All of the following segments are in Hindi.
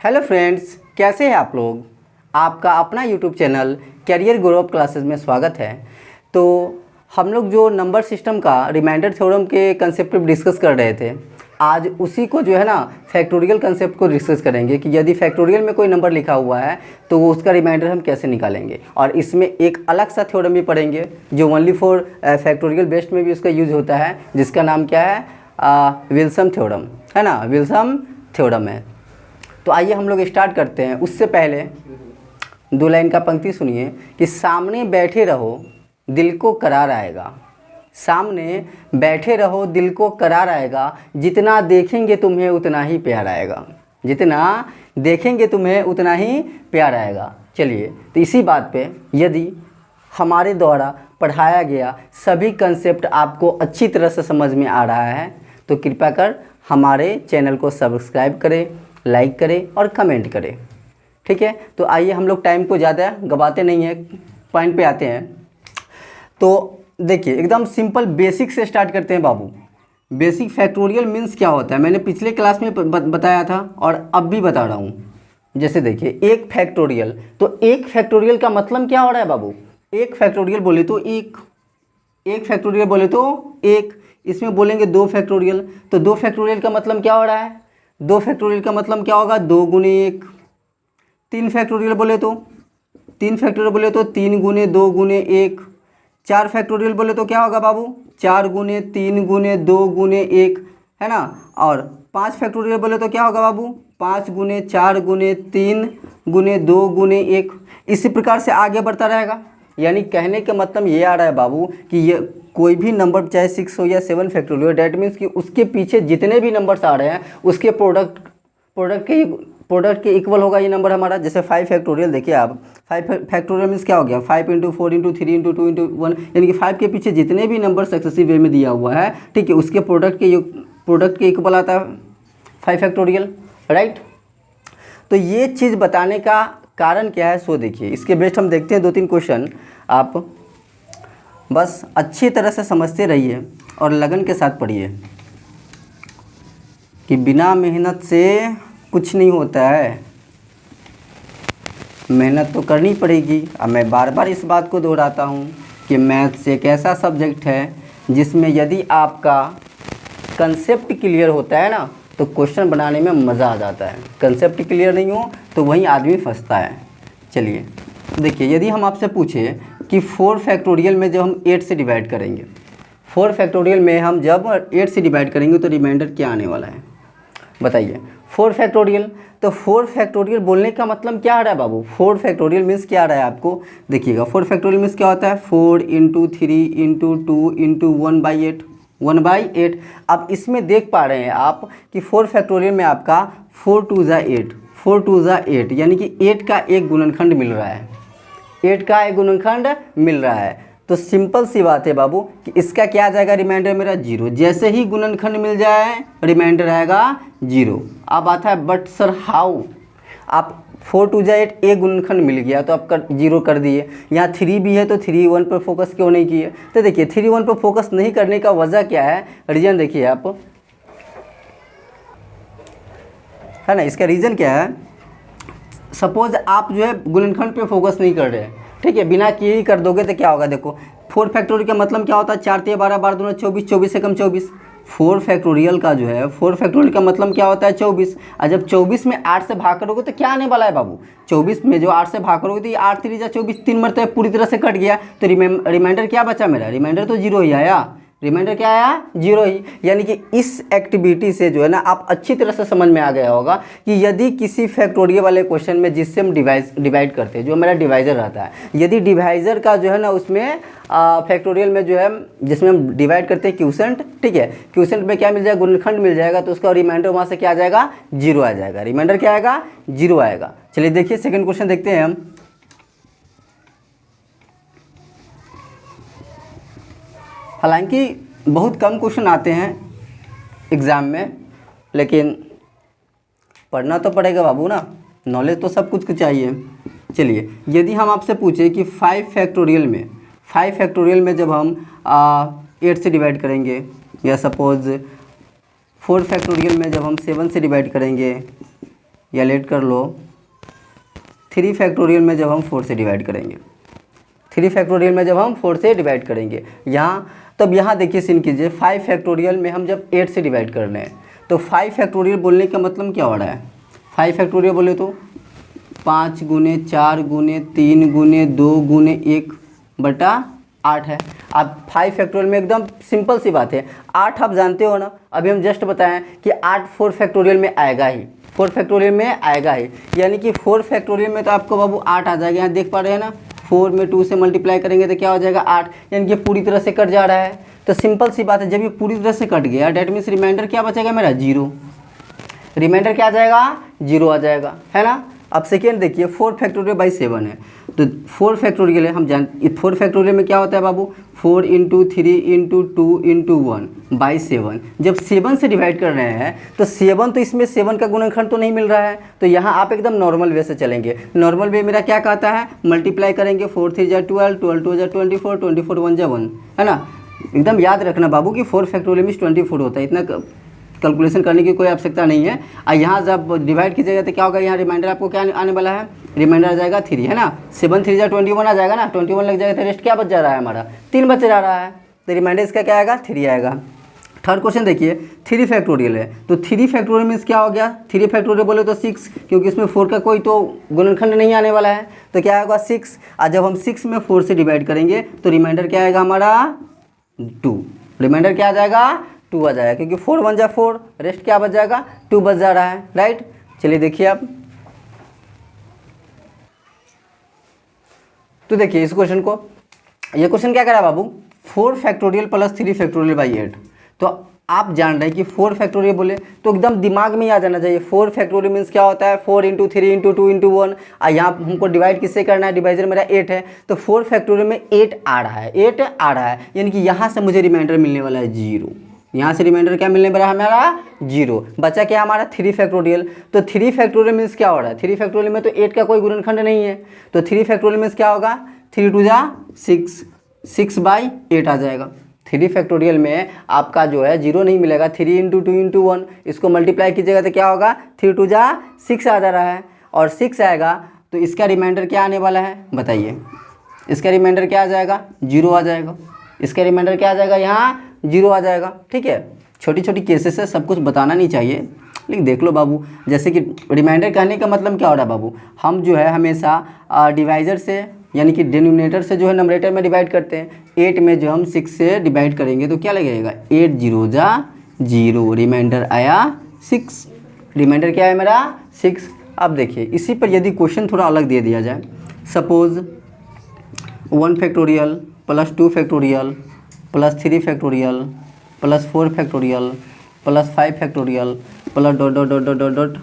हेलो फ्रेंड्स, कैसे हैं आप लोग। आपका अपना YouTube channel Career Grow Up Classes में स्वागत है। तो हम लोग जो नंबर सिस्टम का रिमाइंडर थ्योरम के कंसेप्ट पर डिस्कस कर रहे थे, आज उसी को जो है ना फैक्टोरियल कंसेप्ट को डिस्कस करेंगे कि यदि फैक्टोरियल में कोई नंबर लिखा हुआ है तो वो उसका रिमाइंडर हम कैसे निकालेंगे। और इसमें एक अलग सा थ्योरम भी पढ़ेंगे जो ओनली फॉर फैक्टोरियल बेस्ड में भी उसका यूज होता है, जिसका नाम क्या है, विल्सन थ्योरम है ना, विल्सन थ्योरम है। तो आइए हम लोग स्टार्ट करते हैं। उससे पहले 2 लाइन का पंक्ति सुनिए कि सामने बैठे रहो दिल को करार आएगा, सामने बैठे रहो दिल को करार आएगा, जितना देखेंगे तुम्हें उतना ही प्यार आएगा, जितना देखेंगे तुम्हें उतना ही प्यार आएगा। चलिए, तो इसी बात पे यदि हमारे द्वारा पढ़ाया गया सभी कंसेप्ट आपको अच्छी तरह से समझ में आ रहा है तो कृपया कर हमारे चैनल को सब्सक्राइब करें, लाइक करें और कमेंट करें। ठीक है, तो आइए हम लोग टाइम को ज़्यादा गवाते नहीं हैं, पॉइंट पे आते हैं। तो देखिए, एकदम सिंपल बेसिक से स्टार्ट करते हैं बाबू। बेसिक फैक्टोरियल मीन्स क्या होता है मैंने पिछले क्लास में बताया था और अब भी बता रहा हूँ। जैसे देखिए, एक फैक्टोरियल, तो एक फैक्टोरियल का मतलब क्या हो रहा है बाबू। एक फैक्टोरियल बोले तो एक फैक्टोरियल बोले तो एक, इसमें बोलेंगे 2 फैक्टोरियल, तो 2 फैक्टोरियल का मतलब क्या हो रहा है, 2 फैक्टोरियल का मतलब क्या होगा, 2 गुने 1। 3 फैक्टोरियल बोले तो 3 फैक्टोरियल बोले तो 3 गुने 2 गुने 1। 4 फैक्टोरियल बोले तो क्या होगा बाबू, 4 गुने 3 गुने 2 गुने 1 है ना। और 5 फैक्टोरियल बोले तो क्या होगा बाबू, 5 गुने 4 गुने 3 गुने 2 गुने 1। इसी प्रकार से आगे बढ़ता रहेगा। यानी कहने का मतलब ये आ रहा है बाबू कि ये कोई भी नंबर चाहे 6 हो या 7 फैक्टोरियल, डैट मीन्स कि उसके पीछे जितने भी नंबर्स आ रहे हैं उसके प्रोडक्ट के इक्वल होगा ये नंबर हमारा। जैसे 5 फैक्टोरियल देखिए आप, 5 फैक्टोरियल मीन्स क्या हो गया, 5 × 4 × 3 × 2 × 1, यानी कि 5 के पीछे जितने भी नंबर सक्सेसिव वे में दिया हुआ है, ठीक है, उसके प्रोडक्ट के इक्वल आता है 5 फैक्टोरियल, राइट। तो ये चीज़ बताने का कारण क्या है, सो देखिए, इसके बेस्ट हम देखते हैं 2-3 क्वेश्चन। आप बस अच्छी तरह से समझते रहिए और लगन के साथ पढ़िए कि बिना मेहनत से कुछ नहीं होता है, मेहनत तो करनी पड़ेगी। अब मैं बार बार इस बात को दोहराता हूँ कि मैथ्स एक ऐसा सब्जेक्ट है जिसमें यदि आपका कंसेप्ट क्लियर होता है ना तो क्वेश्चन बनाने में मज़ा आ जाता है। कंसेप्ट क्लियर नहीं हो तो वहीं आदमी फंसता है। चलिए देखिए, यदि हम आपसे पूछे कि 4 फैक्टोरियल में जब हम 8 से डिवाइड करेंगे, 4 फैक्टोरियल में हम जब 8 से डिवाइड करेंगे तो रिमाइंडर क्या आने वाला है बताइए। 4 फैक्टोरियल, तो 4 फैक्टोरियल बोलने का मतलब क्या आ रहा है बाबू, 4 फैक्टोरियल मीन्स क्या आ रहा है आपको देखिएगा। 4 फैक्टोरियल मीन्स क्या होता है, 4 × 3 × 2 × 1/8, 1/8। अब इसमें देख पा रहे हैं आप कि 4 फैक्टोरियल में आपका 4 × 2 = 8, 4 × 2 = 8, यानी कि 8 का एक गुणनखंड मिल रहा है, 8 का एक गुणनखंड मिल रहा है। तो सिंपल सी बात है बाबू कि इसका क्या आ जाएगा, रिमाइंडर मेरा 0। जैसे ही गुणनखंड मिल जाए रिमाइंडर आएगा 0। अब आता है बट सर हाउ, आप 4 × 2 = 8, एक गुणनखंड मिल गया तो आप 0 कर दिए। यहाँ 3 भी है तो 3 1 पर फोकस क्यों नहीं किए। तो देखिए 3 1 पर फोकस नहीं करने का वजह क्या है, रीज़न देखिए आप, है ना। इसका रीज़न क्या है, सपोज आप जो है गुणनखंड पे फोकस नहीं कर रहे हैं, ठीक है, बिना किए ही कर दोगे तो क्या होगा। देखो 4 फैक्टोरियल का मतलब क्या होता है, 4 × 12 12 दूना 24, 24 से कम 24। 4 फैक्टोरियल का जो है 4 फैक्टोरियल का मतलब क्या होता है 24। और जब 24 में 8 से भाग करोगे तो क्या आने वाला है बाबू, 24 में जो 8 से भाग करोगे तो ये 8 × 3 = 24, 3 मरतबा पूरी तरह से कट गया तो रिमाइंडर क्या बचा मेरा, रिमाइंडर तो 0 ही आया, रिमाइंडर क्या आया 0 ही। यानी कि इस एक्टिविटी से जो है ना आप अच्छी तरह से समझ में आ गया होगा कि यदि किसी फैक्टोरियल वाले क्वेश्चन में जिससे हम डिवाइड करते हैं, जो मेरा डिवाइज़र रहता है, यदि डिवाइज़र का जो है ना उसमें फैक्टोरियल में जो है जिसमें हम डिवाइड करते हैं क्यूसेंट, ठीक है, क्यूसेंट में क्या मिल जाएगा, गुणनखंड मिल जाएगा, तो उसका रिमाइंडर वहाँ से क्या आ जाएगा, 0 आ जाएगा, रिमाइंडर क्या आएगा 0 आएगा। चलिए देखिए सेकेंड क्वेश्चन देखते हैं हम। हालांकि बहुत कम क्वेश्चन आते हैं एग्ज़ाम में, लेकिन पढ़ना तो पड़ेगा बाबू ना, नॉलेज तो सब कुछ चाहिए। चलिए, यदि हम आपसे पूछे कि 5 फैक्टोरियल में जब हम 8 से डिवाइड करेंगे, या सपोज 4 फैक्टोरियल में जब हम 7 से डिवाइड करेंगे, या लेट कर लो 3 फैक्टोरियल में जब हम 4 से डिवाइड करेंगे, 3 फैक्टोरियल में जब हम 4 से डिवाइड करेंगे यहाँ, तब यहाँ देखिए सीन कीजिए 5 फैक्टोरियल में हम जब 8 से डिवाइड कर रहे हैं तो 5 फैक्टोरियल बोलने का मतलब क्या हो रहा है, 5 फैक्टोरियल बोले तो 5 गुने 4 गुने 3 गुने 2 गुने 1 बटा 8 है। अब 5 फैक्टोरियल में एकदम सिंपल सी बात है, 8 आप जानते हो ना, अभी हम जस्ट बताएं कि 8 4 फैक्टोरियल में आएगा ही, 4 फैक्टोरियल में आएगा ही, यानी कि 4 फैक्टोरियल में तो आपको बाबू 8 आ जाएगा। यहाँ देख पा रहे हैं ना, 4 में 2 से मल्टीप्लाई करेंगे तो क्या हो जाएगा 8, यानी कि पूरी तरह से कट जा रहा है। तो सिंपल सी बात है, जब ये पूरी तरह से कट गया डेट मीन्स रिमाइंडर क्या बचेगा मेरा 0, रिमाइंडर क्या आ जाएगा 0 आ जाएगा, है ना। अब सेकेंड देखिए 4 फैक्टोरियल बाई 7 है, तो 4 फैक्टोरियल है, हम 4 फैक्टोरियल में क्या होता है बाबू 4 इंटू 3 इंटू 2 इंटू 1 बाई 7। जब 7 से डिवाइड कर रहे हैं तो 7 तो इसमें 7 का गुणनखंड तो नहीं मिल रहा है, तो यहाँ आप एकदम नॉर्मल वे से चलेंगे। नॉर्मल वे मेरा क्या कहता है, मल्टीप्लाई करेंगे 4 3 जा 12, 12 2 जा 24, 24 1 जा 1, है ना। एकदम याद रखना बाबू कि 4 फैक्टोरियल में 24 होता है, इतना कैलकुलेशन करने की कोई आवश्यकता नहीं है। और यहाँ जब डिवाइड कीजिएगा तो क्या होगा, यहाँ रिमाइंडर आपको क्या आने वाला है, रिमाइंडर आ जाएगा 3, है ना। 7 3 जा 21 आ जाएगा ना, 21 लग जाएगा तो रेस्ट क्या बच जा रहा है हमारा 3 बच जा रहा है, तो रिमाइंडर इसका क्या आएगा 3 आएगा। थर्ड क्वेश्चन देखिए 3 फैक्टोरियल है, तो 3 फैक्टोरियल मीन्स क्या हो गया, 3 फैक्टोरियल बोले तो 6, क्योंकि इसमें 4 का कोई तो गुणनखंड नहीं आने वाला है, तो क्या आएगा 6। और जब हम 6 में 4 से डिवाइड करेंगे तो रिमाइंडर क्या आएगा हमारा 2, रिमाइंडर क्या आ जाएगा 2 आ जाएगा, क्योंकि 4 1 जा 4, रेस्ट क्या बच जाएगा 2 बच जा रहा है, राइट। चलिए देखिए आप, तो देखिए इस क्वेश्चन को, ये क्वेश्चन क्या करा बाबू 4 फैक्टोरियल प्लस 3 फैक्टोरियल बाई 8। तो आप जान रहे हैं कि 4 फैक्टोरियल बोले तो एकदम दिमाग में आ जाना चाहिए, 4 फैक्टोरियल मीन्स क्या होता है 4 इंटू 3 इंटू 2 इंटू 1। और यहाँ हमको डिवाइड किससे करना है, डिवाइजर मेरा 8 है, तो 4 फैक्टोरियल में 8 आ रहा है, 8 आ रहा है, यानी कि यहाँ से मुझे रिमाइंडर मिलने वाला है 0, यहाँ से रिमाइंडर क्या मिलने वाला है हमारा 0। बचा क्या हमारा 3 फैक्टोरियल, तो 3 फैक्टोरियल मीन्स क्या हो रहा है, 3 फैक्टोरियल में तो 8 का कोई गुणनखंड नहीं है, तो 3 फैक्टोरियल मीन्स क्या होगा 3 2 जा 6, 6 बाई 8 आ जाएगा। 3 फैक्टोरियल में आपका जो है 0 नहीं मिलेगा, 3 इंटू 2 इंटू 1, इसको मल्टीप्लाई कीजिएगा तो क्या होगा 3 2 जा 6 आ जा रहा है, और 6 आएगा तो इसका रिमाइंडर क्या आने वाला है बताइए, इसका रिमाइंडर क्या आ जाएगा 0 आ जाएगा, इसका रिमाइंडर क्या आ जाएगा यहाँ 0 आ जाएगा। ठीक है, छोटी छोटी केसेस है, सब कुछ बताना नहीं चाहिए, लेकिन देख लो बाबू, जैसे कि रिमाइंडर कहने का मतलब क्या हो रहा है बाबू, हम जो है हमेशा डिवाइजर से यानी कि डिनोमिनेटर से जो है नंबरेटर में डिवाइड करते हैं। 8 में जो हम 6 से डिवाइड करेंगे तो क्या लगेगा 8 0 जा 0, रिमाइंडर आया 6, रिमाइंडर क्या है मेरा 6। अब देखिए इसी पर यदि क्वेश्चन थोड़ा अलग दे दिया जाए, suppose 1 factorial plus 2 factorial plus 3 factorial plus 4 factorial plus 5 factorial plus dot dot dot dot dot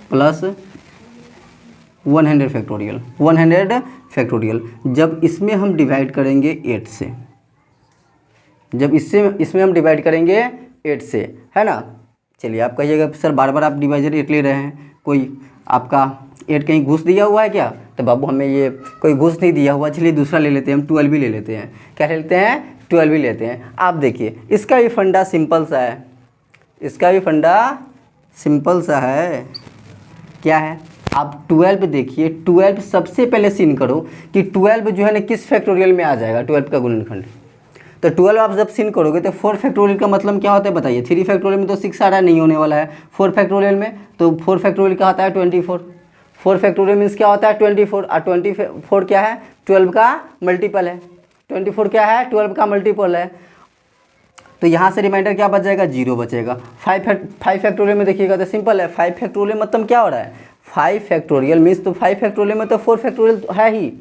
plus 100 factorial, 100 factorial. जब इसमें हम डिवाइड करेंगे 8 से, जब इसमें हम डिवाइड करेंगे 8 से, है ना। चलिए आप कहिएगा सर बार बार आप डिवाइजर 8 ले रहे हैं, कोई आपका 8 कहीं घूस दिया हुआ है क्या, तो बाबू हमें ये कोई घूस नहीं दिया हुआ, चलिए दूसरा ले लेते हैं, हम 12 भी ले लेते हैं। क्या ले लेते हैं 12 भी लेते हैं। आप देखिए इसका भी फंडा सिंपल सा है, इसका भी फंडा सिंपल सा है, क्या है आप 12 देखिए, 12 सबसे पहले सीन करो कि 12 जो है ना किस फैक्टोरियल में आ जाएगा 12 का गुणनखंड। तो 12 आप जब सीन करोगे तो 4 फैक्टोरियल का मतलब क्या होता है बताइए, 3 फैक्टोरियल में तो 6 आ रहा है, नहीं होने वाला है। 4 फैक्टोरियल में तो 4 फैक्टोरियल का होता है 24, 4 फैक्टोरियल मीन्स क्या होता है 24, और 24 क्या है 12 का मल्टीपल है, 24 क्या है 12 का मल्टीपल है। तो यहाँ से रिमाइंडर क्या बच जाएगा 0 बचेगा। 5 फैक्टोरियल में देखिएगा तो सिंपल है, 5 फैक्टोरियल मतलब क्या हो रहा है 5 फैक्टोरियल मीन्स तो 5 फैक्टोरियल में तो 4 फैक्टोरियल है ही।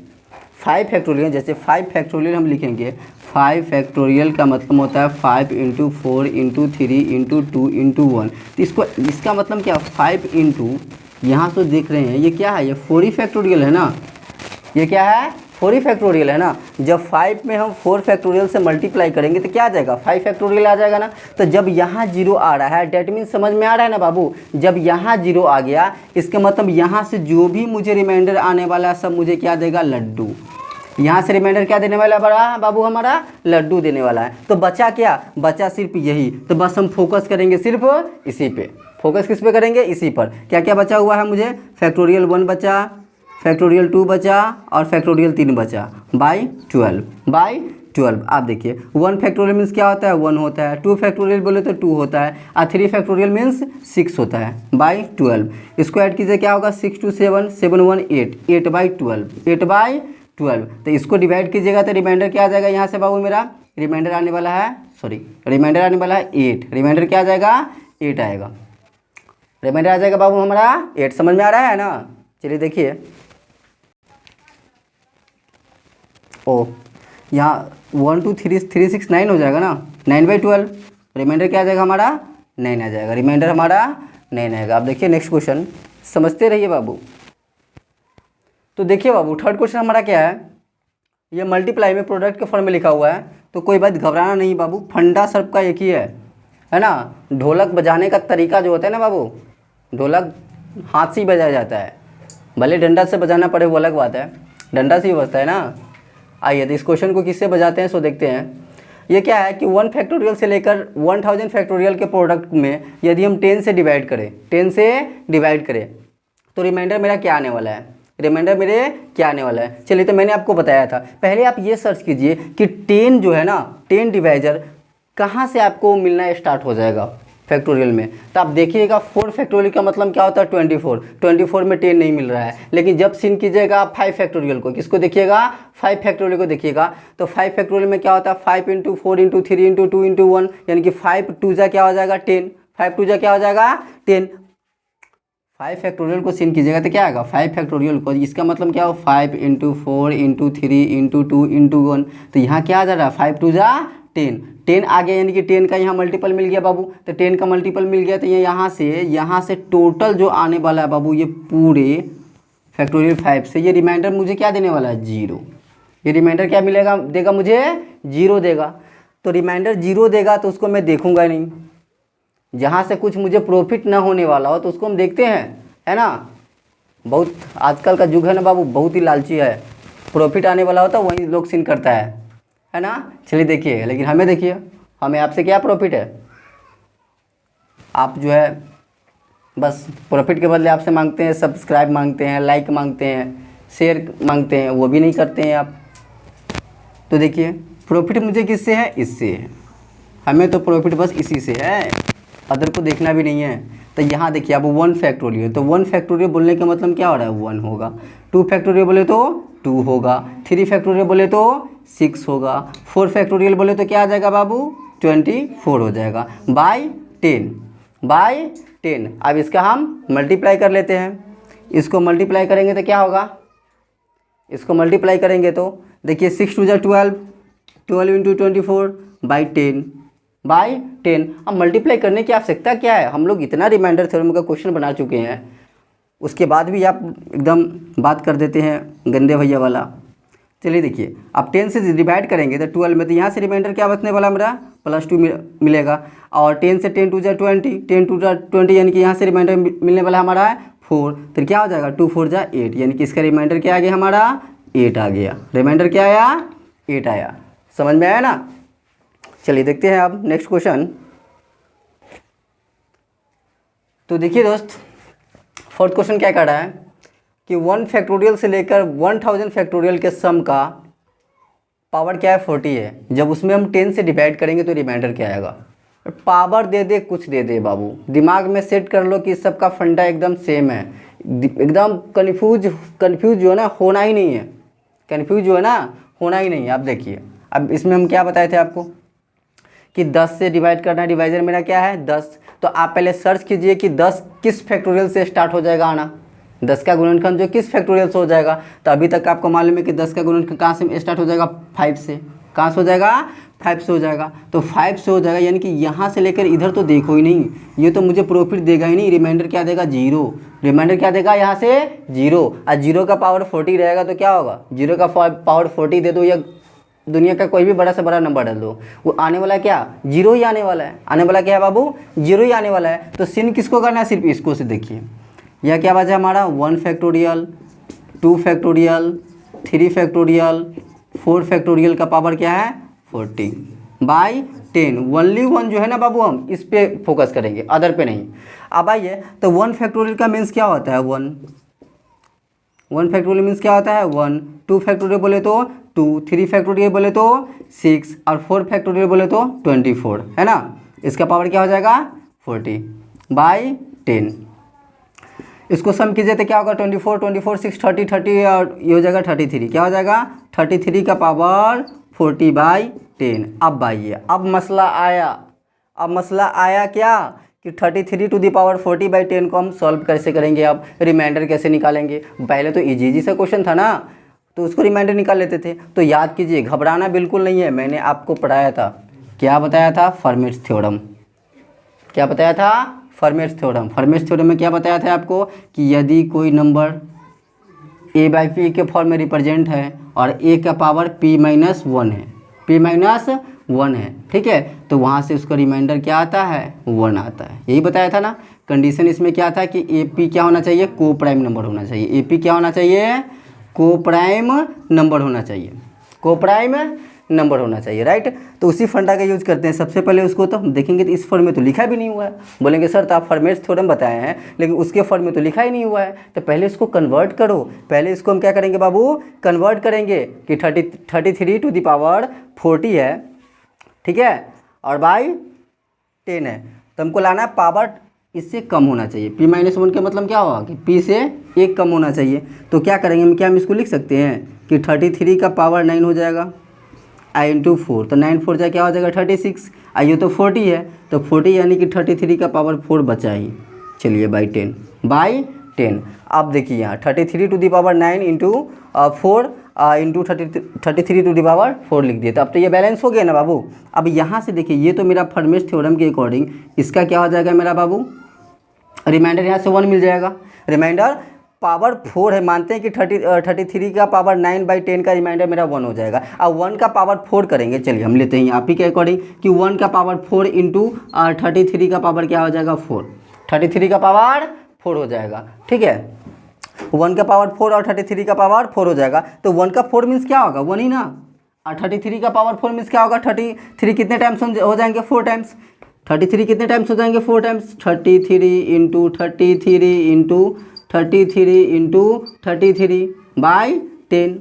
5 फैक्टोरियल जैसे 5 फैक्टोरियल हम लिखेंगे, 5 फैक्टोरियल का मतलब होता है 5 इंटू 4 इंटू 3 इंटू 2 इंटू 1। तो इसको इसका मतलब क्या 5 इंटू यहाँ से देख रहे हैं ये क्या है, ये 4 ही फैक्टोरियल है ना, ये क्या है 4 ही फैक्टोरियल है ना। जब 5 में हम 4 फैक्टोरियल से मल्टीप्लाई करेंगे तो क्या आ जाएगा 5 फैक्टोरियल आ जाएगा ना। तो जब यहाँ 0 आ रहा है डेट मीन्स समझ में आ रहा है ना बाबू, जब यहाँ 0 आ गया इसका मतलब यहाँ से जो भी मुझे रिमाइंडर आने वाला है सब मुझे क्या देगा लड्डू। यहाँ से रिमाइंडर क्या देने वाला बड़ा बाबू हमारा लड्डू देने वाला है। तो बचा क्या, बचा सिर्फ यही, तो बस हम फोकस करेंगे सिर्फ इसी पे। फोकस किस पे करेंगे, इसी पर। क्या क्या बचा हुआ है मुझे, फैक्टोरियल 1 बचा, फैक्टोरियल 2 बचा और फैक्टोरियल 3 बचा, बाई 12। आप देखिए 1 फैक्टोरियल मीन्स क्या होता है, 1 होता है, 2 फैक्टोरियल बोले तो 2 होता है, और 3 फैक्टोरियल मीन्स 6 होता है, बाई 12। इसको ऐड कीजिए, क्या होगा, 6 2 7 7 1 8, 8/12। तो इसको डिवाइड कीजिएगा तो रिमाइंडर क्या आ जाएगा यहाँ से बाबू, मेरा रिमाइंडर आने वाला है, रिमाइंडर आने वाला है 8। रिमाइंडर क्या आ जाएगा, 8 आएगा। रिमाइंडर आ जाएगा बाबू हमारा 8। समझ में आ रहा है ना। चलिए देखिए, ओ यहाँ 1 2 3 3 6 9 हो जाएगा ना, 9/12। रिमाइंडर क्या आ जाएगा हमारा, 9 आ जाएगा। रिमाइंडर हमारा 9 आएगा। अब देखिए नेक्स्ट क्वेश्चन, समझते रहिए बाबू। तो देखिए बाबू, थर्ड क्वेश्चन हमारा क्या है, ये मल्टीप्लाई में प्रोडक्ट के फॉर्म में लिखा हुआ है, तो कोई बात घबराना नहीं बाबू, फंडा सबका एक ही है ना। ढोलक बजाने का तरीका जो होता है ना बाबू, ढोलक हाथ से ही बजाया जाता है, भले डंडा से बजाना पड़े वो अलग बात है, डंडा से ही बजता है ना। आइए तो इस क्वेश्चन को किससे बजाते हैं सो देखते हैं। ये क्या है कि 1 फैक्टोरियल से लेकर 1000 फैक्टोरियल के प्रोडक्ट में यदि हम 10 से डिवाइड करें तो रिमाइंडर मेरा क्या आने वाला है, चलिए तो मैंने आपको बताया था, पहले आप ये सर्च कीजिए कि 10 जो है ना, 10 डिवाइजर कहाँ से आपको मिलना स्टार्ट हो जाएगा फैक्टोरियल में। तो आप देखिएगा 4 फैक्टोरियल का मतलब क्या होता है, 24 में 10 नहीं मिल रहा है। लेकिन जब सीन कीजिएगा 5 फैक्टोरियल को, किसको देखिएगा, 5 फैक्टोरियल को देखिएगा, तो 5 फैक्टोरियल में क्या होता है, 5 × 4 × 3 × 2 × 1, यानी कि 5 2 जा क्या हो जाएगा 10, 5 2 जा क्या हो जाएगा 10। 5 फैक्टोरियल को सीन कीजिएगा तो क्या आएगा, 5 फैक्टोरियल को, इसका मतलब क्या हो, 5 × 4 × 3 × 2 × 1, तो यहाँ क्या आ जा रहा है, 5 2 जा 10 आ गया, यानी कि 10 का यहाँ मल्टीपल मिल गया बाबू। तो 10 का मल्टीपल मिल गया तो ये यहाँ से टोटल जो आने वाला है बाबू, ये पूरे फैक्टोरियल 5 से ये रिमाइंडर मुझे क्या देने वाला है, 0। ये रिमाइंडर क्या मिलेगा, देगा मुझे 0 देगा। तो रिमाइंडर 0 देगा तो उसको मैं देखूंगा नहीं, जहाँ से कुछ मुझे प्रॉफिट ना होने वाला हो तो उसको हम देखते हैं, है ना। बहुत आजकल का युग है ना बाबू, बहुत ही लालची है, प्रॉफिट आने वाला होता है वही लोग सीन करता है ना। चलिए देखिए, लेकिन हमें देखिए, हमें आपसे क्या प्रॉफिट है, आप जो है बस प्रॉफिट के बदले आपसे मांगते हैं सब्सक्राइब, मांगते हैं लाइक, मांगते हैं शेयर, मांगते हैं, वो भी नहीं करते हैं आप। तो देखिए प्रॉफिट मुझे किससे है, इससे है, हमें तो प्रॉफिट बस इसी से है, अदर को देखना भी नहीं है। तो यहाँ देखिए अब 1 फैक्टोरियल, तो 1 फैक्टोरियल बोलने का मतलब क्या हो रहा है, 1 होगा। 2 फैक्टोरियल बोले तो 2 होगा। 3 फैक्टोरियल बोले तो 6 होगा। 4 फैक्टोरियल बोले तो क्या आ जाएगा बाबू, 24 हो जाएगा, बाई 10। अब इसका हम मल्टीप्लाई कर लेते हैं। इसको मल्टीप्लाई करेंगे तो क्या होगा, इसको मल्टीप्लाई करेंगे तो देखिए 6 2 जा 12, 12 × 24 बाई 10। अब मल्टीप्लाई करने की आवश्यकता क्या है, हम लोग इतना रिमाइंडर थ्योरम का क्वेश्चन बना चुके हैं, उसके बाद भी आप एकदम बात कर देते हैं गंदे भैया वाला। चलिए देखिए, आप 10 से डिवाइड करेंगे तो 12 में, तो यहाँ से रिमाइंडर क्या बचने वाला मेरा, +2 मिलेगा। और 10 से 10 2 जा 20, 10 2 जा 20, यानी कि यहाँ से रिमाइंडर मिलने वाला हमारा है 4, तो क्या हो जाएगा 2 4 जा 8, यानी कि इसका रिमाइंडर क्या आ गया हमारा, 8 आ गया। रिमाइंडर क्या आया, 8 आया। समझ में आया ना। चलिए देखते हैं अब नेक्स्ट क्वेश्चन। तो देखिए दोस्त, फोर्थ क्वेश्चन क्या कर रहा है कि 1 फैक्टोरियल से लेकर 1000 फैक्टोरियल के सम का पावर क्या है, 40 है। जब उसमें हम 10 से डिवाइड करेंगे तो रिमाइंडर क्या आएगा। पावर दे दे कुछ दे दे बाबू, दिमाग में सेट कर लो कि सबका फंडा एकदम सेम है, एकदम कन्फ्यूज जो है ना होना ही नहीं है, कन्फ्यूज जो है ना होना ही नहीं है। आप देखिए, अब इसमें हम क्या बताए थे आपको कि 10 से डिवाइड करना, डिवाइजर मेरा क्या है 10। तो आप पहले सर्च कीजिए कि 10 किस फैक्टोरियल से स्टार्ट हो जाएगा आना, 10 का गुणनखंड जो किस फैक्टोरियल से हो जाएगा। तो अभी तक आपको मालूम है कि 10 का गुणनखंड कहाँ से स्टार्ट हो जाएगा, 5 से। कहाँ से हो जाएगा, 5 से हो जाएगा। तो 5 से हो जाएगा, यानी कि यहाँ से लेकर इधर तो देखो ही नहीं, ये तो मुझे प्रॉफिट देगा ही नहीं। रिमाइंडर क्या देगा, 0। रिमाइंडर क्या देगा यहाँ से 0, और 0 का पावर 40 रहेगा तो क्या होगा, 0 का पावर 40 दे दो या दुनिया का कोई भी बड़ा से बड़ा नंबर डाल दो, वो आने वाला क्या 0 ही आने वाला है। आने वाला क्या है बाबू, 0 ही आने वाला है। तो सिन किसको करना है, सिर्फ इसको से देखिए। यह क्या बचा हमारा 1 फैक्टोरियल, 2 फैक्टोरियल, 3 फैक्टोरियल, 4 फैक्टोरियल का पावर क्या है 40 बाई 10, ओनली 1 जो है ना बाबू, हम इस पे फोकस करेंगे, अदर पे नहीं। अब आइए, तो 1 फैक्टोरियल का मीन्स क्या होता है, 1 फैक्टोरियल मीन्स क्या होता है 1, 2 फैक्टोरियल बोले तो 2, 3 फैक्टोरियल बोले तो 6 और 4 फैक्टोरियल बोले तो 24, है ना। इसका पावर क्या हो जाएगा 40/10। इसको सम कीजिए तो क्या होगा 24, 24, 6, 30, 30 और ये हो जाएगा 33। क्या हो जाएगा 33 का पावर 40/10। अब आइए, अब मसला आया क्या कि 33 टू दी पावर 40/10 को हम सॉल्व कैसे करेंगे, अब रिमाइंडर कैसे निकालेंगे। पहले तो इजी सा क्वेश्चन था ना, तो उसको रिमाइंडर निकाल लेते थे। तो याद कीजिए, घबराना बिल्कुल नहीं है। मैंने आपको पढ़ाया था, क्या बताया था, फर्मेट्स थ्योरम। क्या बताया था, फर्मेट्स थ्योरम। फर्मेट्स थ्योरम में क्या बताया था आपको कि यदि कोई नंबर a/p के फॉर्म में रिप्रेजेंट है और a का पावर p-1 है, p-1 है, ठीक है, तो वहाँ से उसका रिमाइंडर क्या आता है 1 आता है। यही बताया था ना। कंडीशन इसमें क्या था कि AP क्या होना चाहिए, को प्राइम नंबर होना चाहिए। AP क्या होना चाहिए, को प्राइम नंबर होना चाहिए, को प्राइम नंबर होना चाहिए, राइट। तो उसी फंडा का यूज करते हैं। सबसे पहले उसको तो हम देखेंगे तो इस फॉर्म में तो लिखा भी नहीं हुआ है। बोलेंगे सर तो आप फॉर्मेट्स थ्योरम बताए हैं, लेकिन उसके फॉर्म में तो लिखा ही नहीं हुआ है। तो पहले इसको कन्वर्ट करो। पहले इसको हम क्या करेंगे बाबू, कन्वर्ट करेंगे कि 33 टू दी पावर 40 है, ठीक है, और बाई 10 है। तो हमको लाना है पावर इससे कम होना चाहिए। p-1 का मतलब क्या होगा कि p से 1 कम होना चाहिए। तो क्या करेंगे हम, क्या हम इसको लिख सकते हैं कि 33 का पावर 9 हो जाएगा i/4, तो 9 4 जा क्या हो जाएगा 36। आइए तो 40 है, तो 40 यानी कि 33 का पावर 4 बचा ही, चलिए बाई 10। अब देखिए यहाँ 33 to the power 9 into 4 into 33 to the power 4 लिख दिए। तो अब तो ये बैलेंस हो गया ना बाबू। अब यहाँ से देखिए, ये तो मेरा फर्मेट्स थ्योरम के अकॉर्डिंग इसका क्या हो जाएगा मेरा बाबू, रिमाइंडर यहाँ से 1 मिल जाएगा। रिमाइंडर पावर 4 है, मानते हैं कि 33 का पावर 9/10 का रिमाइंडर मेरा 1 हो जाएगा। अब 1 का पावर 4 करेंगे, चलिए हम लेते हैं आप ही के अकॉर्डिंग कि 1 का पावर 4 इंटू 33 का पावर क्या हो जाएगा 4, 33 का पावर 4 हो जाएगा, ठीक है। 1 का पावर 4 और 33 का पावर 4 हो जाएगा। तो 1 का 4 मीन्स क्या होगा 1 ही ना, और 33 का पावर 4 मीन्स क्या होगा 33 कितने टाइम्स हो जाएंगे 4 टाइम्स। 33 कितने टाइम्स हो जाएंगे 4 टाइम्स, 33 इंटू 33 इंटू 33 इंटू 33/10।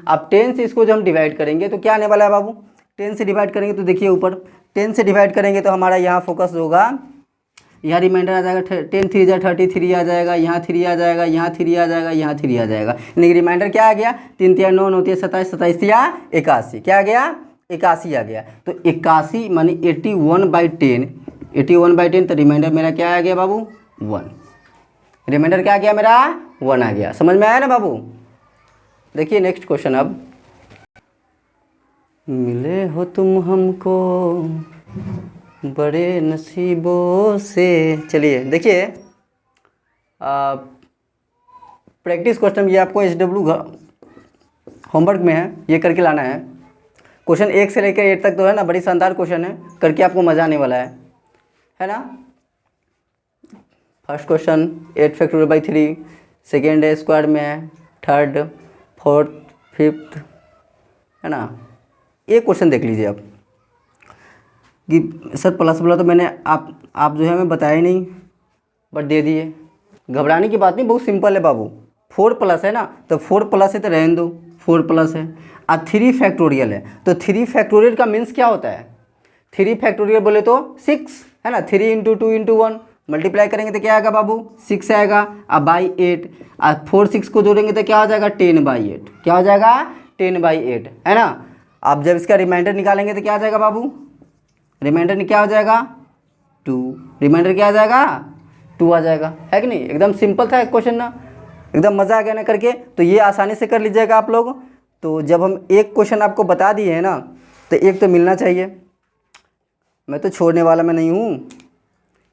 अब 10 से इसको जब हम डिवाइड करेंगे तो क्या आने वाला है बाबू, 10 से डिवाइड करेंगे तो देखिए ऊपर 10 से डिवाइड करेंगे तो हमारा यहाँ फोकस होगा, यहाँ रिमाइंडर आ जाएगा 10 3 जा 33 आ जाएगा, यहाँ 3 आ जाएगा, यहाँ 3 आ जाएगा, यहाँ 3 आ जाएगा। यानी कि रिमाइंडर क्या आ गया 3 3 9 9 27 27 या 81, क्या आ गया 81 आ गया। तो 81 मानी 81/10, 81/10, तो रिमाइंडर मेरा क्या आ गया बाबू 1। रिमाइंडर क्या आ गया मेरा 1 आ गया। समझ में आया ना बाबू। देखिए नेक्स्ट क्वेश्चन। अब मिले हो तुम हमको बड़े नसीबों से, चलिए देखिए प्रैक्टिस क्वेश्चन ये आपको SW होमवर्क में है, ये करके लाना है। क्वेश्चन 1 से लेकर 8 तक तो है ना, बड़ी शानदार क्वेश्चन है, करके आपको मज़ा आने वाला है ना। First question 8 factorial by 3, second है स्क्वायर में है, थर्ड, फोर्थ, फिफ्थ, है ना। एक क्वेश्चन देख लीजिए आप कि सर प्लस बोला तो मैंने आप जो है हमें बताया ही नहीं, बट दे दिए। घबराने की बात नहीं, बहुत सिंपल है बाबू। 4 प्लस है ना, तो 4 प्लस है तो रहने दो, 4 प्लस है। और 3 फैक्टोरियल है, तो 3 फैक्टोरियल का मीन्स क्या होता है, 3 फैक्टोरियल बोले तो 6 है ना। 3 इंटू 2 इंटू 1 मल्टीप्लाई करेंगे तो क्या आएगा बाबू 6 आएगा। अब बाई 8 और 4 6 को जोड़ेंगे तो क्या हो जाएगा 10/8, क्या हो जाएगा 10/8, है ना। अब जब इसका रिमाइंडर निकालेंगे तो क्या आ जाएगा बाबू, रिमाइंडर क्या हो जाएगा 2, रिमाइंडर क्या आ जाएगा 2 आ जाएगा, है कि नहीं। एकदम सिंपल था क्वेश्चन ना, एकदम मज़ा आ गया ना करके। तो ये आसानी से कर लीजिएगा आप लोग। तो जब हम एक क्वेश्चन आपको बता दिए हैं ना, तो एक तो मिलना चाहिए। मैं तो छोड़ने वाला मैं नहीं हूँ,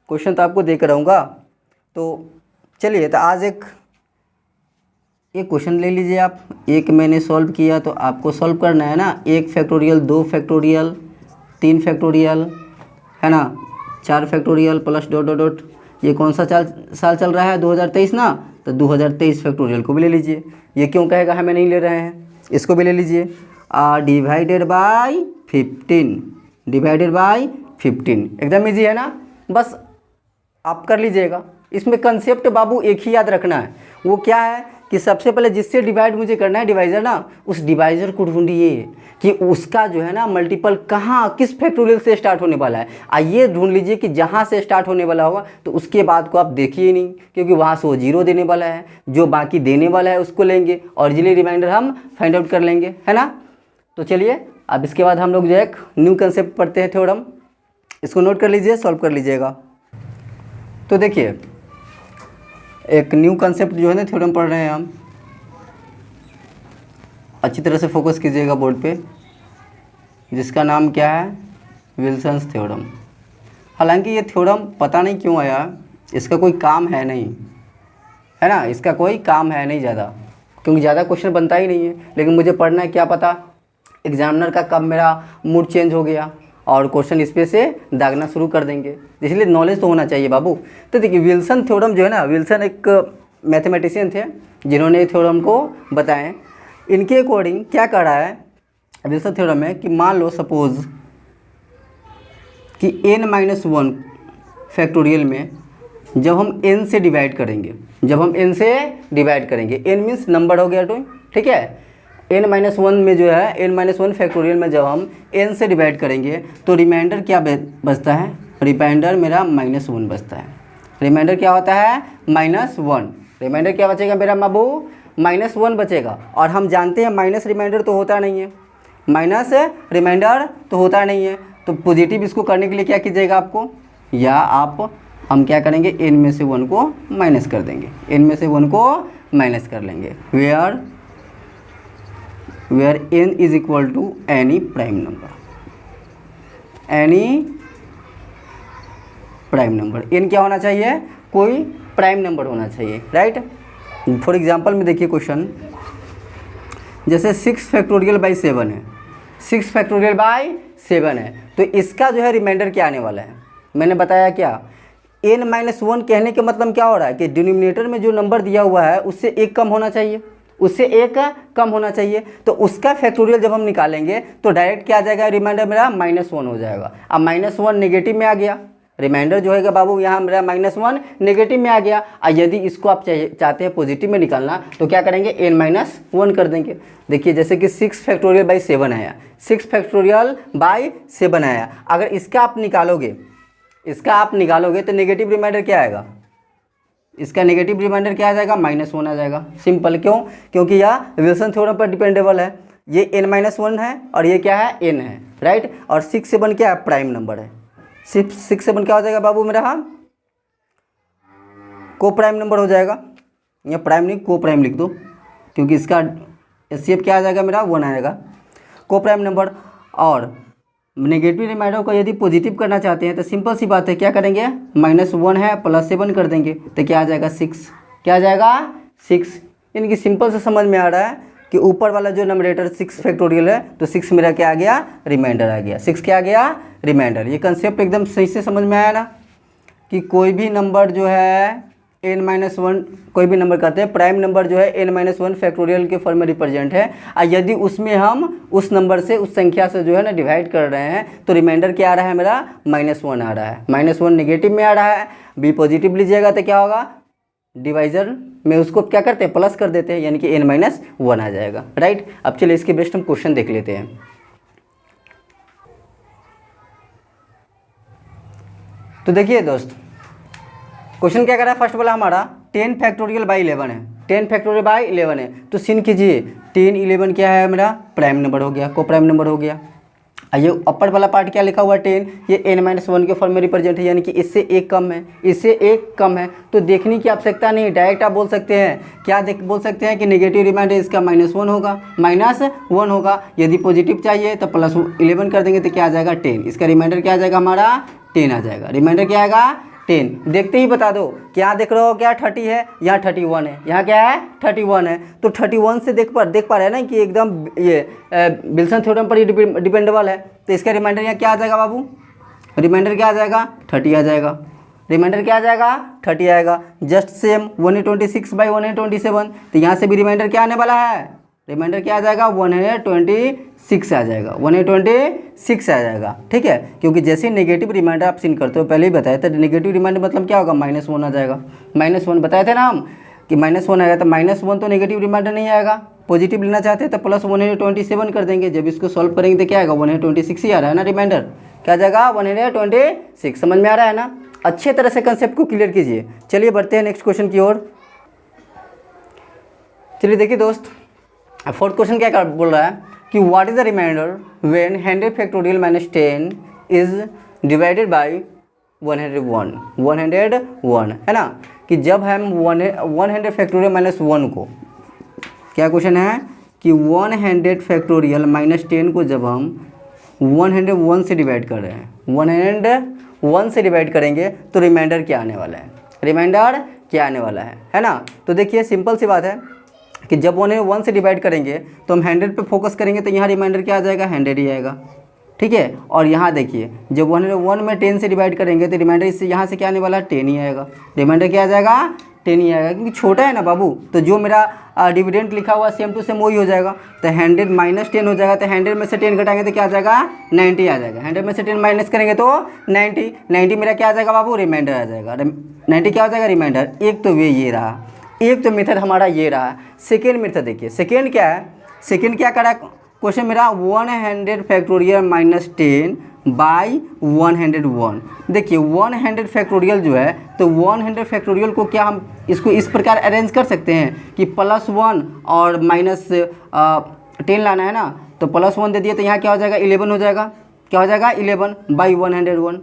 क्वेश्चन तो आपको देकर रहूँगा। तो चलिए, तो आज एक क्वेश्चन ले लीजिए आप। एक मैंने सॉल्व किया तो आपको सॉल्व करना है ना। 1 फैक्टोरियल, 2 फैक्टोरियल, 3 फैक्टोरियल, है ना, 4 factorial plus dot dot dot. ये कौन सा साल चल रहा है 2023 ना, तो 2023 फैक्टोरियल को भी ले लीजिए। ये क्यों कहेगा हमें नहीं ले रहे हैं, इसको भी ले लीजिए। Divided by 15, divided by 15। एकदम ईजी है ना, बस आप कर लीजिएगा। इसमें कंसेप्ट बाबू एक ही याद रखना है, वो क्या है कि सबसे पहले जिससे डिवाइड मुझे करना है डिवाइज़र ना, उस डिवाइज़र को ढूंढिए कि उसका जो है ना मल्टीपल कहाँ किस फैक्टोरियल से स्टार्ट होने वाला है। आइए ढूंढ लीजिए कि जहाँ से स्टार्ट होने वाला होगा तो उसके बाद को आप देखिए नहीं, क्योंकि वहाँ से वो 0 देने वाला है, जो बाकी देने वाला है उसको लेंगे, ओरिजिनली रिमाइंडर हम फाइंड आउट कर लेंगे, है ना। तो चलिए अब इसके बाद हम लोग जो एक न्यू कंसेप्ट पढ़ते हैं थ्योरम, इसको नोट कर लीजिए, सॉल्व कर लीजिएगा। तो देखिए एक न्यू कंसेप्ट जो है ना थ्योरम पढ़ रहे हैं हम, अच्छी तरह से फोकस कीजिएगा बोर्ड पे, जिसका नाम क्या है, विल्सन्स थ्योरम। हालांकि ये थ्योरम पता नहीं क्यों आया, इसका कोई काम है नहीं, है ना, इसका कोई काम है नहीं ज़्यादा, क्योंकि ज़्यादा क्वेश्चन बनता ही नहीं है। लेकिन मुझे पढ़ना है, क्या पता एग्जामिनर का कब मेरा मूड चेंज हो गया और क्वेश्चन इस पे से दागना शुरू कर देंगे, इसलिए नॉलेज तो होना चाहिए बाबू। तो देखिए विल्सन थ्योरम जो है ना, विल्सन एक मैथमेटिशियन थे जिन्होंने थ्योरम को बताएं। इनके अकॉर्डिंग क्या कर रहा है विल्सन थ्योरम में कि मान लो सपोज कि n-1 फैक्टोरियल में जब हम n से डिवाइड करेंगे, जब हम n से डिवाइड करेंगे, n मीन्स नंबर हो गया, तो ठीक है, n-1 में जो है n-1 फैक्टोरियल में जब हम n से डिवाइड करेंगे तो रिमाइंडर क्या बचता है, रिमाइंडर मेरा -1 बचता है। रिमाइंडर क्या होता है, -1। रिमाइंडर क्या बचेगा मेरा बाबू, -1 बचेगा। और हम जानते हैं माइनस रिमाइंडर तो होता नहीं है, माइनस रिमाइंडर तो होता नहीं है। तो पॉजिटिव इसको करने के लिए क्या कीजिएगा आपको, या हम क्या करेंगे, n में से 1 को माइनस कर देंगे, n में से 1 को माइनस कर लेंगे। Where n is equal to any prime number, any prime number. n क्या होना चाहिए, कोई प्राइम नंबर होना चाहिए, राइट। फॉर एग्जांपल में देखिए क्वेश्चन, जैसे 6 फैक्टोरियल बाई 7 है, 6 फैक्टोरियल बाई 7 है, तो इसका जो है रिमाइंडर क्या आने वाला है, मैंने बताया क्या, n-1 कहने के मतलब क्या हो रहा है कि डिनोमिनेटर में जो नंबर दिया हुआ है उससे एक कम होना चाहिए, उससे एक कम होना चाहिए। तो उसका फैक्टोरियल जब हम निकालेंगे तो डायरेक्ट क्या आ जाएगा, रिमाइंडर मेरा -1 हो जाएगा। अब -1 नेगेटिव में आ गया, रिमाइंडर जो है बाबू यहाँ मेरा -1 नेगेटिव में आ गया। और यदि इसको आप चाहते हैं पॉजिटिव में निकालना तो क्या करेंगे, n-1 कर देंगे। देखिए जैसे कि 6 फैक्टोरियल बाई 7 आया, 6 फैक्टोरियल बाई 7 आया, अगर इसका आप निकालोगे तो नेगेटिव रिमाइंडर क्या आएगा, इसका नेगेटिव रिमाइंडर क्या आ जाएगा, -1 आ जाएगा। सिंपल, क्यों, क्योंकि यह विल्सन थ्योरम पर डिपेंडेबल है। ये n-1 है और ये क्या है, n है, राइट। और 6 7 क्या है, प्राइम नंबर है। 6 7 क्या हो जाएगा बाबू मेरा, को प्राइम नंबर हो जाएगा, या प्राइम नहीं को प्राइम लिख दो, क्योंकि इसका एचसीएफ क्या आ जाएगा मेरा, 1 आएगा, को प्राइम नंबर। और नेगेटिव रिमाइंडर को यदि पॉजिटिव करना चाहते हैं तो सिंपल सी बात है, क्या करेंगे, -1 है +7 कर देंगे तो क्या आ जाएगा, 6, क्या आ जाएगा, 6। इनकी सिंपल से समझ में आ रहा है कि ऊपर वाला जो नंबरेटर 6 फैक्टोरियल है तो 6 मेरा क्या आ गया, रिमाइंडर आ गया, 6 क्या आ गया, रिमाइंडर। ये कंसेप्ट एकदम सही से समझ में आया ना, कि कोई भी नंबर जो है n-1, कोई भी नंबर कहते हैं, प्राइम नंबर जो है n-1 फैक्टोरियल के फॉर्म में रिप्रेजेंट है, और यदि उसमें हम उस नंबर से, उस संख्या से जो है ना डिवाइड कर रहे हैं तो रिमाइंडर क्या आ रहा है मेरा, -1 आ रहा है। -1 नेगेटिव में आ रहा है, बी पॉजिटिव लीजिएगा तो क्या होगा, डिवाइजर में उसको क्या करते हैं, प्लस कर देते हैं, यानी कि n-1 आ जाएगा, राइट। अब चलिए इसके बेस्ट हम क्वेश्चन देख लेते हैं। तो देखिए दोस्त, क्वेश्चन क्या कर रहा है, फर्स्ट वाला हमारा 10 फैक्टोरियल बाई 11 है, 10 फैक्टोरियल बाई 11 है, तो सीन कीजिए 10 11 क्या है मेरा, प्राइम नंबर हो गया, को प्राइम नंबर हो गया। ये अपर वाला पार्ट क्या लिखा हुआ है, 10, ये n-1 के फॉर्म में रिप्रेजेंट है, यानी कि इससे एक कम है, इससे एक कम है, तो देखने की आवश्यकता नहीं, डायरेक्ट आप बोल सकते हैं, क्या बोल सकते हैं कि नेगेटिव रिमाइंडर इसका -1 होगा, -1 होगा। यदि पॉजिटिव चाहिए तो +11 कर देंगे तो क्या आ जाएगा, 10। इसका रिमाइंडर क्या आ जाएगा हमारा, 10 आ जाएगा, रिमाइंडर क्या आएगा, 10। देखते ही बता दो, क्या देख रहे हो, क्या 30 है, यहाँ 31 है, यहाँ क्या है, 31 है। तो 31 से देख पा रहे हैं ना कि एकदम ये विल्सन थ्योरम पर ही डिपेंडेबल है। तो इसका रिमाइंडर यहाँ क्या आ जाएगा बाबू, रिमाइंडर क्या आ जाएगा, 30 आ जाएगा, रिमाइंडर क्या आ जाएगा, 30 आएगा। जस्ट सेम 126 बाई 127, तो यहाँ से भी रिमाइंडर क्या आने वाला है, रिमाइंडर क्या आ जाएगा, 126 6 आ जाएगा, 126 आ जाएगा। ठीक है, क्योंकि जैसे नेगेटिव रिमाइंडर आप सीन करते हो, पहले ही बताया था नेगेटिव रिमाइंडर मतलब क्या होगा, -1 आ जाएगा। -1 बताए थे ना हम कि -1 आएगा, तो -1 तो नेगेटिव रिमाइंडर नहीं आएगा। पॉजिटिव लेना चाहते हैं तो प्लस 127 कर देंगे। जब इसको सॉल्व करेंगे तो क्या आएगा, 126 ही आ रहा है ना रिमाइंडर, क्या आ जाएगा 126। समझ में आ रहा है ना। अच्छे तरह से कंसेप्ट को क्लियर कीजिए। चलिए बढ़ते हैं नेक्स्ट क्वेश्चन की ओर। चलिए देखिए दोस्त, फोर्थ क्वेश्चन क्या बोल रहा है कि what is the reminder when 100 factorial minus 10 is divided by 101 है ना, कि जब हम 100 फैक्टोरियल माइनस 1 को, क्या क्वेश्चन है कि 100 फैक्टोरियल माइनस 10 को जब हम 101 से डिवाइड कर रहे हैं, 101 से डिवाइड करेंगे तो रिमाइंडर क्या आने वाला है, रिमाइंडर क्या आने वाला है ना। तो देखिए सिंपल सी बात है कि जब 101 से डिवाइड करेंगे तो हम 100 पे फोकस करेंगे तो यहाँ रिमाइंडर क्या आ जाएगा, 100 ही आएगा। ठीक है, और यहाँ देखिए जब 101 में 10 से डिवाइड करेंगे तो रिमाइंडर इससे यहाँ से क्या आने वाला है, 10 ही आएगा। रिमाइंडर क्या आ जाएगा, 10 ही आएगा, क्योंकि छोटा है ना बाबू। तो जो मेरा डिविडेंड लिखा हुआ सेम टू सेम वही हो जाएगा। तो 100 माइनस 10 हो जाएगा, तो 100 में से 10 घटाएंगे तो क्या आ जाएगा, 90 आ जाएगा। 100 में से 10 माइनस करेंगे तो 90 मेरा क्या आ जाएगा बाबू, रिमाइंडर आ जाएगा। 90 क्या हो जाएगा, रिमाइंडर। एक तो वे ये रहा, एक तो मेथड हमारा ये रहा। सेकेंड मेथड देखिए, सेकेंड क्या है, सेकेंड क्या करा क्वेश्चन मेरा, 100 फैक्टोरियल माइनस 10 बाई 101। देखिए 100 फैक्टोरियल जो है, तो 100 फैक्टोरियल को क्या हम इसको इस प्रकार अरेंज कर सकते हैं कि +1 और -10 लाना है ना, तो +1 दे दिए तो यहाँ क्या हो जाएगा, 11 हो जाएगा। क्या हो जाएगा, 11 बाई 101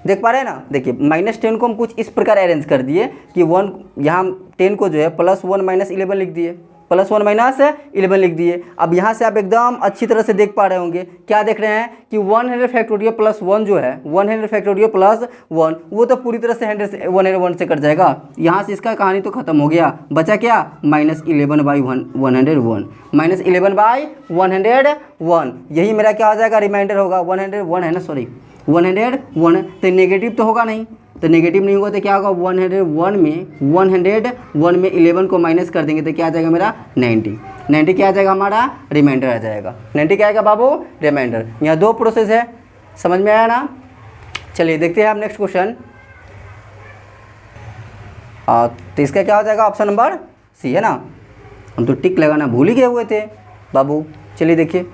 देख पा रहे हैं ना। देखिए -10 को हम कुछ इस प्रकार अरेंज कर दिए कि 1 यहाँ 10 को जो है +1 माइनस 11 लिख दिए, +1 माइनस 11 लिख दिए। अब यहाँ से आप एकदम अच्छी तरह से देख पा रहे होंगे, क्या देख रहे हैं कि 100 फैक्टोरियल प्लस 1 जो है, 100 फैक्टोरियल प्लस 1 वो तो पूरी तरह से 101 से कट जाएगा। यहाँ से इसका कहानी तो खत्म हो गया। बचा क्या, -11 बाई 101, -11 बाई 101। यही मेरा क्या हो जाएगा, रिमाइंडर होगा। 101 है ना, सॉरी 101। तो नेगेटिव तो होगा नहीं, तो नेगेटिव नहीं होगा तो क्या होगा, 101 में 11 को माइनस कर देंगे तो क्या आ जाएगा मेरा 90 क्या आ जाएगा, हमारा रिमाइंडर आ जाएगा। 90 क्या आएगा बाबू, रिमाइंडर। यहाँ दो प्रोसेस है, समझ में आया ना। चलिए देखते हैं आप नेक्स्ट क्वेश्चन। तो इसका क्या हो जाएगा, ऑप्शन नंबर सी है ना। हम तो टिक लगाना भूल ही गए हुए थे बाबू। चलिए देखिए,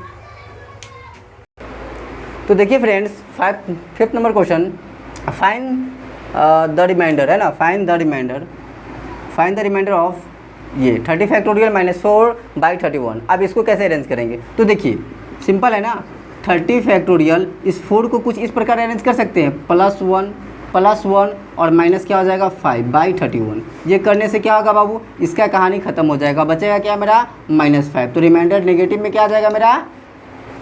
तो देखिए friends, fifth number question, find the reminder है ना, फाइंड द रिमाइंडर ऑफ ये 30 फैक्टोरियल -4 बाई 31। अब इसको कैसे अरेंज करेंगे, तो देखिए सिंपल है ना। 30 फैक्टोरियल इस 4 को कुछ इस प्रकार अरेंज कर सकते हैं, +1 और माइनस क्या हो जाएगा 5 बाई 31। ये करने से क्या होगा बाबू, इसका कहानी खत्म हो जाएगा। बचेगा क्या मेरा, -5। तो रिमाइंडर नेगेटिव में क्या आ जाएगा मेरा,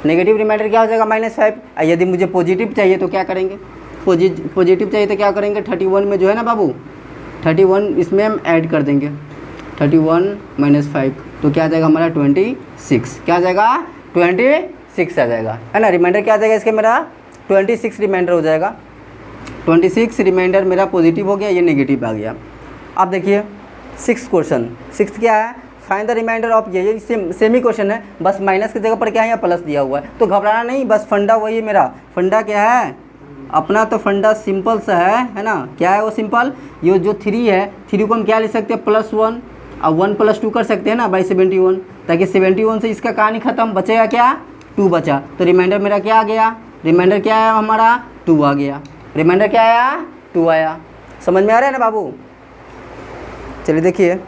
नेगेटिव रिमाइंडर क्या हो जाएगा, -5। यदि मुझे पॉजिटिव चाहिए तो क्या करेंगे, पॉजिटिव चाहिए तो क्या करेंगे, 31 में जो है ना बाबू, 31 इसमें हम ऐड कर देंगे, 31 - 5 तो क्या आ जाएगा हमारा 26। क्या आ जाएगा, 26 आ जाएगा, है ना। रिमाइंडर क्या आ जाएगा इसके, मेरा 26 रिमाइंडर हो जाएगा। 26 रिमाइंडर मेरा पॉजिटिव हो गया, ये नेगेटिव आ गया। अब देखिए सिक्स्थ क्वेश्चन, सिक्स्थ क्या है, फाइंड द रिमाइंडर ऑफ ये सेम ही क्वेश्चन है, बस माइनस की जगह पर क्या है, यहाँ प्लस दिया हुआ है। तो घबराना नहीं, बस फंडा वही है मेरा। फंडा क्या है अपना, तो फंडा सिंपल सा है ना। क्या है वो सिंपल, ये जो 3 है, 3 को हम क्या ले सकते हैं, +1 और 1 + 2 कर सकते हैं ना बाई 71, ताकि 71 से इसका कहानी खत्म। बचेगा क्या, 2 बचा। तो रिमाइंडर मेरा क्या आ गया, रिमाइंडर क्या आया हमारा, 2 आ गया। रिमाइंडर क्या आया, 2 आया। समझ में आ रहा है ना बाबू। चलिए देखिए